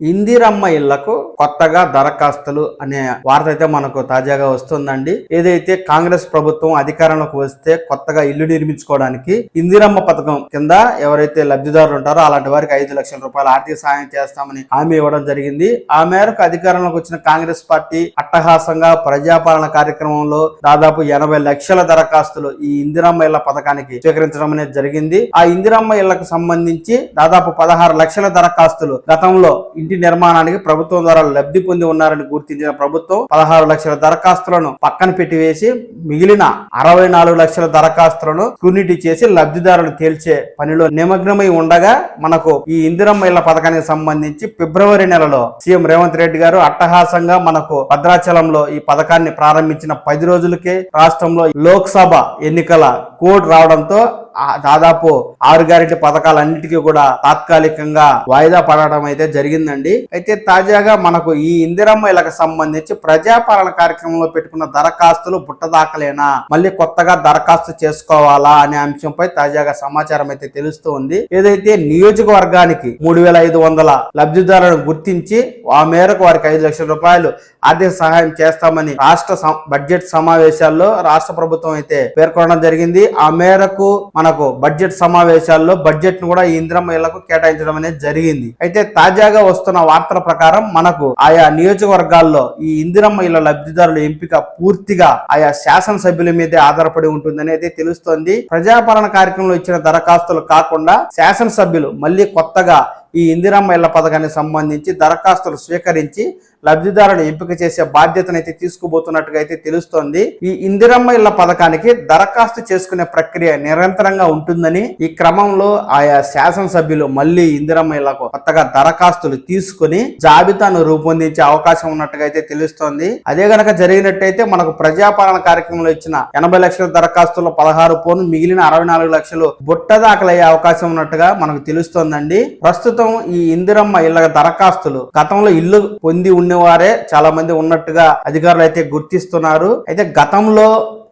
ఇందిరమ్మ ఇళ్లకు కొత్తగా దరఖాస్తులు అనే వార్త అయితే మనకు తాజాగా వస్తుందండి. ఏదైతే కాంగ్రెస్ ప్రభుత్వం అధికారంలోకి వస్తే కొత్తగా ఇల్లు నిర్మించుకోవడానికి ఇందిరమ్మ పథకం కింద ఎవరైతే లబ్ధిదారులు ఉంటారో అలాంటి వారికి 5 లక్షల రూపాయల ఆర్థిక సాయం చేస్తామని హామీ ఇవ్వడం జరిగింది. ఆ మేరకు అధికారంలోకి వచ్చిన కాంగ్రెస్ పార్టీ అట్టహాసంగా ప్రజాపాలన కార్యక్రమంలో దాదాపు 80 లక్షల దరఖాస్తులు ఈ ఇందిరమ్మ ఇళ్ల పథకానికి స్వీకరించడం అనేది జరిగింది. ఆ ఇందిరమ్మ ఇళ్లకు సంబంధించి దాదాపు 16 లక్షల దరఖాస్తులు గతంలో ఇంటి నిర్మాణానికి ప్రభుత్వం ద్వారా లబ్ధి పొంది ఉన్నారని గుర్తించిన ప్రభుత్వం 16 లక్షల దరఖాస్తులను పక్కన పెట్టివేసి మిగిలిన 64 లక్షల దరఖాస్తులను స్క్రూనిటీ చేసి లబ్ధిదారులను తేల్చే పనిలో నిమగ్నమై ఉండగా మనకు ఈ ఇందిరమ్మ ఇళ్ల పథకానికి సంబంధించి ఫిబ్రవరి నెలలో సీఎం రేవంత్ రెడ్డి గారు అట్టహాసంగా మనకు భద్రాచలంలో ఈ పథకాన్ని ప్రారంభించిన 10 రోజులకే రాష్ట్రంలో లోక్సభ ఎన్నికల కోడ్ రావడంతో దాదాపు 6 గ్యారెంటీ పథకాలన్నిటికీ కూడా తాత్కాలికంగా వాయిదా పడడం అయితే జరిగిందండి. అయితే తాజాగా మనకు ఈ ఇందిరమ్మ ఇళ్లకు సంబంధించి ప్రజాపాలన కార్యక్రమంలో పెట్టుకున్న దరఖాస్తులు బుట్టదాఖలేనా, మళ్ళీ కొత్తగా దరఖాస్తు చేసుకోవాలా అనే అంశంపై తాజాగా సమాచారం అయితే తెలుస్తూ ఉంది. ఏదైతే నియోజకవర్గానికి 3500 లబ్ధిదారులను గుర్తించి ఆ మేరకు వారికి 5 లక్షల రూపాయలు ఆర్థిక సహాయం చేస్తామని రాష్ట్ర బడ్జెట్ సమావేశాల్లో రాష్ట్ర ప్రభుత్వం అయితే పేర్కొనడం జరిగింది. ఆ మేరకు మనకు బడ్జెట్ సమావేశాల్లో బడ్జెట్ ను కూడా ఈ ఇందిరమ్మ ఇళ్లకు కేటాయించడం అనేది జరిగింది. అయితే తాజాగా వస్తున్న వార్తల ప్రకారం మనకు ఆయా నియోజకవర్గాల్లో ఈ ఇందిరమ్మ ఇళ్ల లబ్ధిదారుల ఎంపిక పూర్తిగా ఆయా శాసనసభ్యుల మీదే ఆధారపడి ఉంటుందని అయితే తెలుస్తోంది. ప్రజాపాలన కార్యక్రమంలో ఇచ్చిన దరఖాస్తులు కాకుండా శాసనసభ్యులు మళ్ళీ కొత్తగా ఈ ఇందిరమ్మ ఇళ్ల పథకానికి సంబంధించి దరఖాస్తులు స్వీకరించి లబ్ధిదారులను ఎంపిక చేసే బాధ్యతనైతే తీసుకుపోతున్నట్టుగా అయితే తెలుస్తోంది. ఈ ఇందిరమ్మ ఇళ్ల పథకానికి దరఖాస్తు చేసుకునే ప్రక్రియ నిరంతరంగా ఉంటుందని, ఈ క్రమంలో ఆయా శాసనసభ్యులు మళ్ళీ ఇందిరమ్మ ఇళ్లకు కొత్తగా దరఖాస్తులు తీసుకుని జాబితాను రూపొందించే అవకాశం ఉన్నట్టుగా అయితే తెలుస్తోంది. అదే గనక జరిగినట్టయితే మనకు ప్రజాపాలన కార్యక్రమంలో ఇచ్చిన 80 లక్షల దరఖాస్తుల్లో 16 పోను మిగిలిన 64 లక్షలు బుట్ట దాఖలయ్యే అవకాశం ఉన్నట్టుగా మనకు తెలుస్తోందండి. ప్రస్తుతం ఈ ఇందిరమ్మ ఇళ్ల దరఖాస్తులు గతంలో ఇల్లు పొంది ఉన్నవారే చాలా మంది ఉన్నట్టుగా అధికారులు అయితే గుర్తిస్తున్నారు. అయితే గతంలో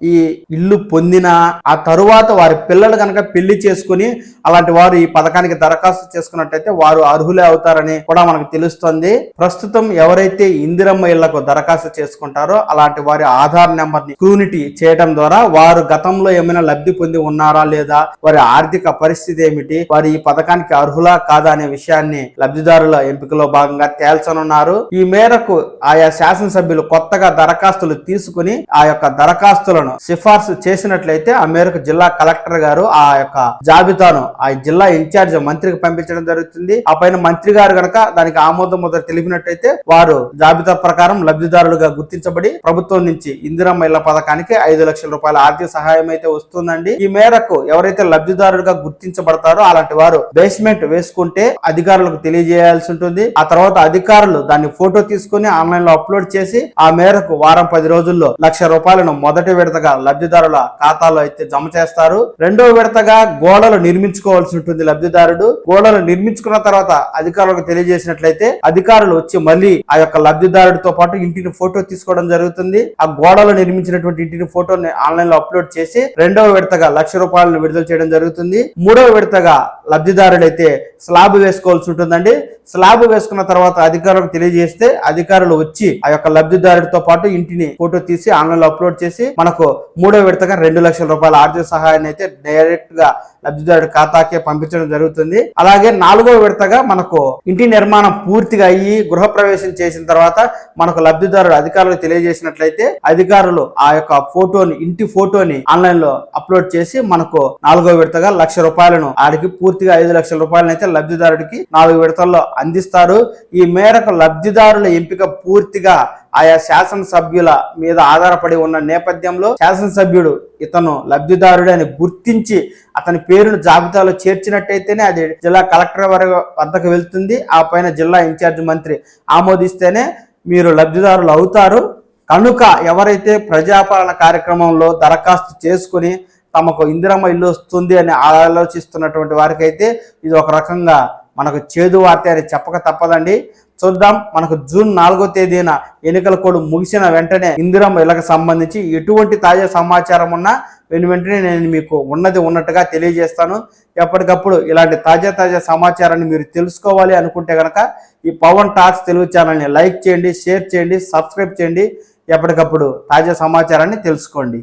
ఈ ఇల్లు పొందిన ఆ తరువాత వారి పిల్లలు కనుక పెళ్లి చేసుకుని అలాంటి వారు ఈ పథకానికి దరఖాస్తు చేసుకున్నట్టయితే వారు అర్హులే అవుతారని కూడా మనకు తెలుస్తుంది. ప్రస్తుతం ఎవరైతే ఇందిరమ్మ ఇళ్లకు దరఖాస్తు చేసుకుంటారో అలాంటి వారి ఆధార్ నెంబర్ ని స్క్రూనిటీ చేయడం ద్వారా వారు గతంలో ఏమైనా లబ్ధి పొంది ఉన్నారా లేదా, వారి ఆర్థిక పరిస్థితి ఏమిటి, వారి ఈ పథకానికి అర్హులా కాదా అనే విషయాన్ని లబ్ధిదారుల ఎంపికలో భాగంగా తేల్చనున్నారు. ఈ మేరకు ఆయా శాసనసభ్యులు కొత్తగా దరఖాస్తులు తీసుకుని ఆ యొక్క దరఖాస్తులను సిఫార్సు చేసినట్లయితే ఆ మేరకు జిల్లా కలెక్టర్ గారు ఆ యొక్క జాబితాను ఆ జిల్లా ఇన్ఛార్జ్ మంత్రికి పంపించడం జరుగుతుంది. ఆ పైన మంత్రి గారు గనక దానికి ఆమోద ముద్ర తెలిపినట్టయితే వారు జాబితా ప్రకారం లబ్ధిదారులుగా గుర్తించబడి ప్రభుత్వం నుంచి ఇందిరమ్మ ఇళ్ల పథకానికి 5 లక్షల రూపాయల ఆర్థిక సహాయం అయితే వస్తుందండి. ఈ మేరకు ఎవరైతే లబ్ధిదారులుగా గుర్తించబడతారో అలాంటి వారు బేస్మెంట్ వేసుకుంటే అధికారులకు తెలియజేయాల్సి ఉంటుంది. ఆ తర్వాత అధికారులు దాన్ని ఫోటో తీసుకుని ఆన్లైన్ లో అప్లోడ్ చేసి ఆ మేరకు వారం 10 రోజుల్లో 1 లక్ష రూపాయలను మొదటి విడతగా లబ్ధిదారుల ఖాతాలో అయితే జమ చేస్తారు. రెండో విడతగా గోడలు నిర్మించుకోవాల్సి ఉంటుంది లబ్ధిదారుడు. గోడలు నిర్మించుకున్న తర్వాత అధికారులకు తెలియజేసినట్లయితే అధికారులు వచ్చి మళ్ళీ ఆ యొక్క లబ్ధిదారుడితో పాటు ఇంటిని ఫోటో తీసుకోవడం జరుగుతుంది. ఆ గోడలు నిర్మించినటువంటి ఇంటిని ఫోటోని ఆన్లైన్ లో అప్లోడ్ చేసి రెండవ విడతగా 1 లక్ష రూపాయలను విడుదల చేయడం జరుగుతుంది. మూడవ విడతగా లబ్ధిదారుడైతే స్లాబ్ వేసుకోవాల్సి ఉంటుందండి. స్లాబ్ వేసుకున్న తర్వాత అధికారులకు తెలియజేస్తే అధికారులు వచ్చి ఆ యొక్క లబ్ధిదారుడితో పాటు ఇంటిని ఫోటో తీసి ఆన్లైన్ లో అప్లోడ్ చేసి మనకు మూడో విడతగా 2 లక్షల రూపాయల ఆర్థిక సహాయాన్ని అయితే డైరెక్ట్ గా లబ్ధిదారుడి ఖాతాకే పంపించడం జరుగుతుంది. అలాగే 4వ విడతగా మనకు ఇంటి నిర్మాణం పూర్తిగా అయ్యి గృహప్రవేశం చేసిన తర్వాత మనకు లబ్ధిదారుడు అధికారులకు తెలియజేసినట్లయితే అధికారులు ఆ యొక్క ఇంటి ఫోటోని ఆన్లైన్ లో అప్లోడ్ చేసి మనకు 4వ విడతగా 1 లక్ష రూపాయలను ఆడికి పూర్తిగా 5 లక్షల రూపాయలను అయితే లబ్ధిదారుడికి 4 విడతల్లో అందిస్తారు. ఈ మేరకు లబ్ధిదారుల ఎంపిక పూర్తిగా ఆయా శాసనసభ్యుల మీద ఆధారపడి ఉన్న నేపథ్యంలో శాసనసభ్యుడు ఇతను లబ్ధిదారుడు అని గుర్తించి అతని పేరును జాబితాలో చేర్చినట్టయితేనే అది జిల్లా కలెక్టర్ వద్దకు వెళ్తుంది. ఆ పైన జిల్లా ఇన్ఛార్జ్ మంత్రి ఆమోదిస్తేనే మీరు లబ్ధిదారులు అవుతారు. కనుక ఎవరైతే ప్రజాపాలన కార్యక్రమంలో దరఖాస్తు చేసుకుని తమకు ఇందిరమ్మ ఇల్లు వస్తుంది అని ఆలోచిస్తున్నటువంటి వారికైతే ఇది ఒక రకంగా మనకు చేదు వార్త అని చెప్పక తప్పదండి. చూద్దాం, మనకు జూన్ 4వ తేదీన ఎన్నికల కోడ్ ముగిసిన వెంటనే ఇందిరమ్మ ఇళ్లకు సంబంధించి ఎటువంటి తాజా సమాచారం ఉన్నా వెంటనే నేను మీకు ఉన్నది ఉన్నట్టుగా తెలియజేస్తాను. ఎప్పటికప్పుడు ఇలాంటి తాజా సమాచారాన్ని మీరు తెలుసుకోవాలి అనుకుంటే కనుక ఈ పవన్ టాక్స్ తెలుగు ఛానల్ని లైక్ చేయండి, షేర్ చేయండి, సబ్స్క్రైబ్ చేయండి. ఎప్పటికప్పుడు తాజా సమాచారాన్ని తెలుసుకోండి.